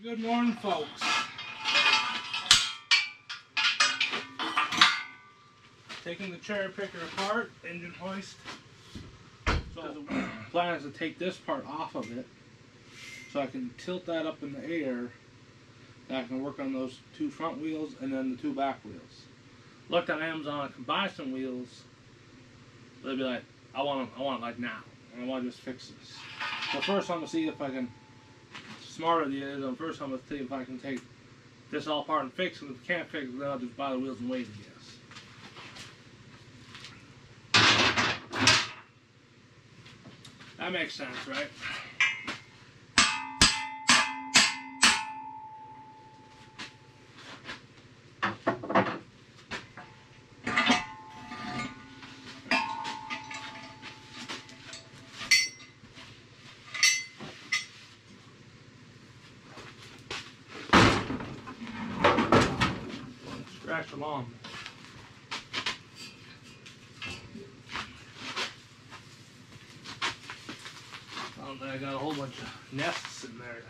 Good morning, folks. Taking the cherry picker apart, engine hoist. So the plan is to take this part off of it so I can tilt that up in the air and I can work on those two front wheels and then the two back wheels. Looked on Amazon, I can buy some wheels. They'd be like, I want it like now. And I want to just fix this. So first I'm going to see if I can, smart idea is, first I'm going to see if I can take this all apart and fix it. If I can't fix it, then I'll just buy the wheels and wait, I guess. That makes sense, right? Scratch them on. I got a whole bunch of nests in there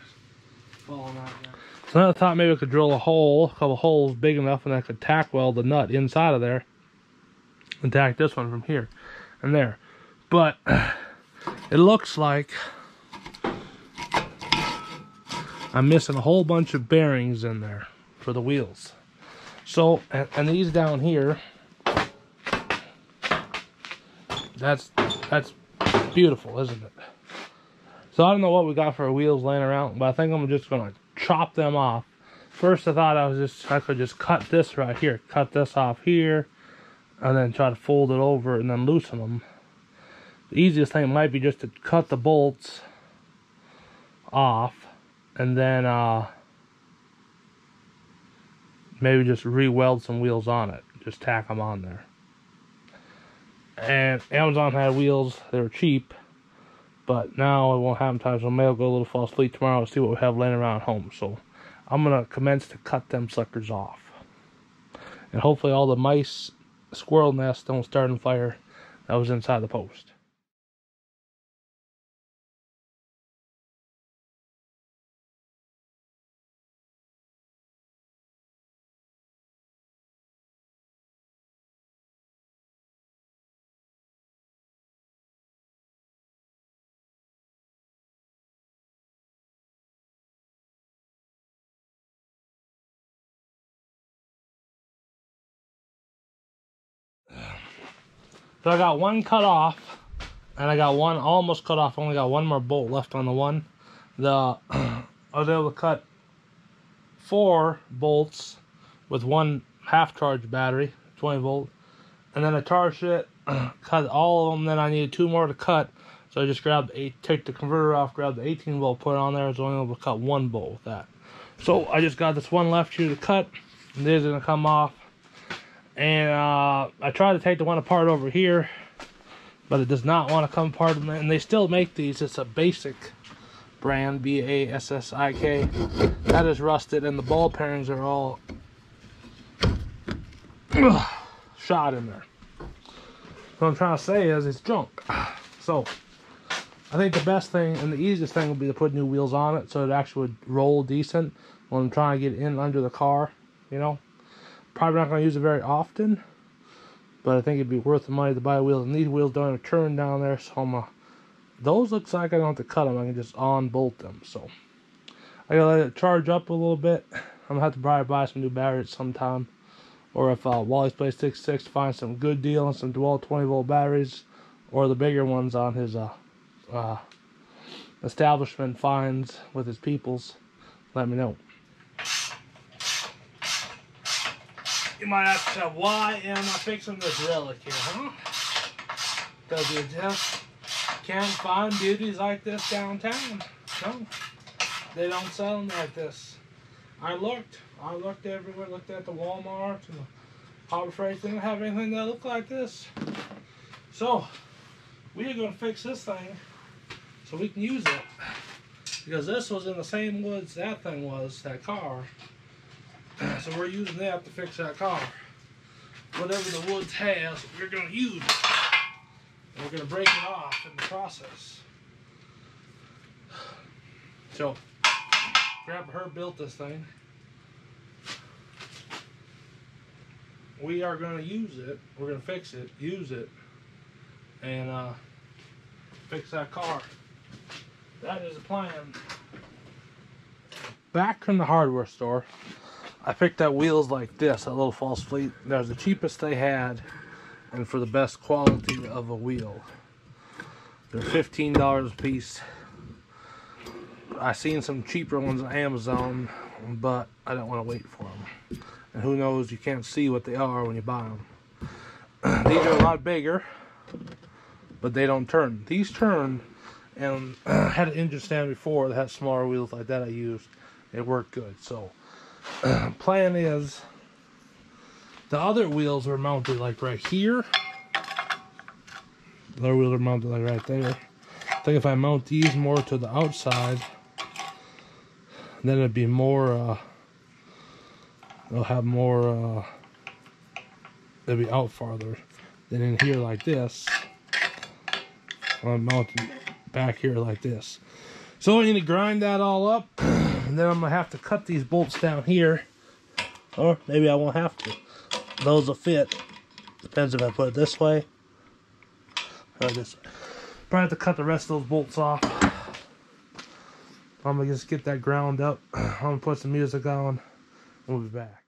falling out there. So then I thought maybe I could drill a couple holes big enough, and I could tack weld the nut inside of there and tack this one from here and there. But it looks like I'm missing a whole bunch of bearings in there for the wheels. So, and these down here, that's beautiful, isn't it? So I don't know what we got for our wheels laying around, but I think I'm just gonna chop them off. First I thought I could just cut this right here, cut this off here, and then try to fold it over and then loosen them. The easiest thing might be just to cut the bolts off and then maybe just re-weld some wheels on it. Just tack them on there. And Amazon had wheels, they were cheap. But now I won't have them time, so maybe I'll go a little fall asleep tomorrow and see what we have laying around home. So I'm going to commence to cut them suckers off. And hopefully all the mice, squirrel nests don't start on fire that was inside the post. So I got one cut off, and I got one almost cut off. Only got one more bolt left on the one. I was able to cut 4 bolts with one half-charge battery, 20 volt, and then I charged it, cut all of them. Then I needed 2 more to cut, so I just took the converter off, grabbed the 18 volt, put it on there. I was only able to cut 1 bolt with that. So I just got this one left here to cut, and this is gonna come off. And I tried to take the one apart over here, but it does not want to come apart. And they still make these. It's a basic brand, B-A-S-S-I-K. That is rusted, and the ball bearings are all shot in there. What I'm trying to say is it's junk. So I think the best thing and the easiest thing would be to put new wheels on it so it actually would roll decent when I'm trying to get in under the car, you know. Probably not going to use it very often, but I think it'd be worth the money to buy wheels. And these wheels don't have a turn down there, so those looks like I don't have to cut them. I can just on-bolt them. So I gotta let it charge up a little bit. I'm gonna have to probably buy some new batteries sometime, or if Wally's Place 66 finds some good deal on some DeWalt 20 volt batteries, or the bigger ones on his establishment finds with his peoples, let me know. You might ask yourself, why am I fixing this relic here, huh? Because you just can't find beauties like this downtown. No, they don't sell them like this. I looked everywhere, looked at the Walmart and the Harbor Freight. They don't have anything that look like this. So, we are going to fix this thing so we can use it. Because this was in the same woods that thing was, that car. So we're using that to fix that car. Whatever the woods has, we're going to use it. And we're going to break it off in the process. So, Grandpa Herb built this thing. We are going to use it. We're going to fix it, use it, and fix that car. That is the plan. Back from the hardware store, I picked up wheels like this, a little False Fleet. They're the cheapest they had, and for the best quality of a wheel. They're $15 a piece. I seen some cheaper ones on Amazon, but I don't want to wait for them. And who knows, you can't see what they are when you buy them. These are a lot bigger, but they don't turn. These turn, and I had an engine stand before that had smaller wheels like that I used. It worked good. So, plan is, the other wheels are mounted like right here. The other wheels are mounted like right there. I think if I mount these more to the outside, then it'd be more, they'll have more, they'll be out farther than in here like this. I'm mounted back here like this. So I need to grind that all up, and then I'm going to have to cut these bolts down here, or maybe I won't have to. Those will fit. Depends if I put it this way or this way. Probably have to cut the rest of those bolts off. I'm going to just get that ground up. I'm going to put some music on, and we'll be back.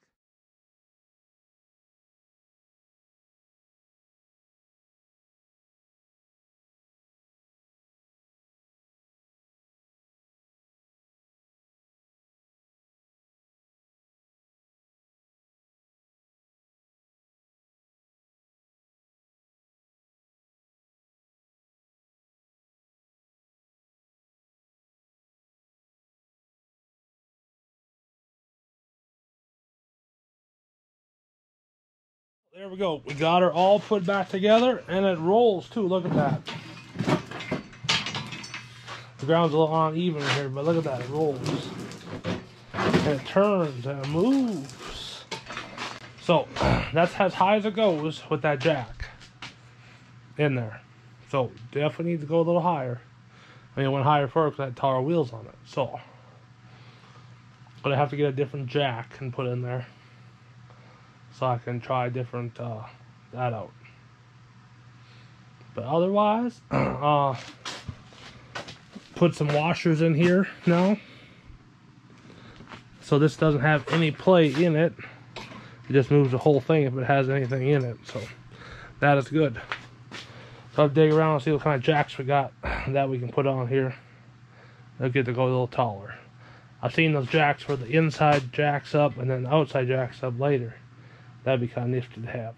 There we go. We got her all put back together, and it rolls too. Look at that. The ground's a little uneven here, but look at that. It rolls. And it turns and it moves. So, that's as high as it goes with that jack in there. So, definitely need to go a little higher. I mean, it went higher first because I had taller wheels on it. So, but I have to get a different jack and put in there, so I can try different, that out. But otherwise, put some washers in here now. So this doesn't have any play in it. It just moves the whole thing if it has anything in it. So that is good. So I'll dig around and see what kind of jacks we got that we can put on here. They'll get to go a little taller. I've seen those jacks where the inside jacks up and then the outside jacks up later. That'd be kind of nifty to have.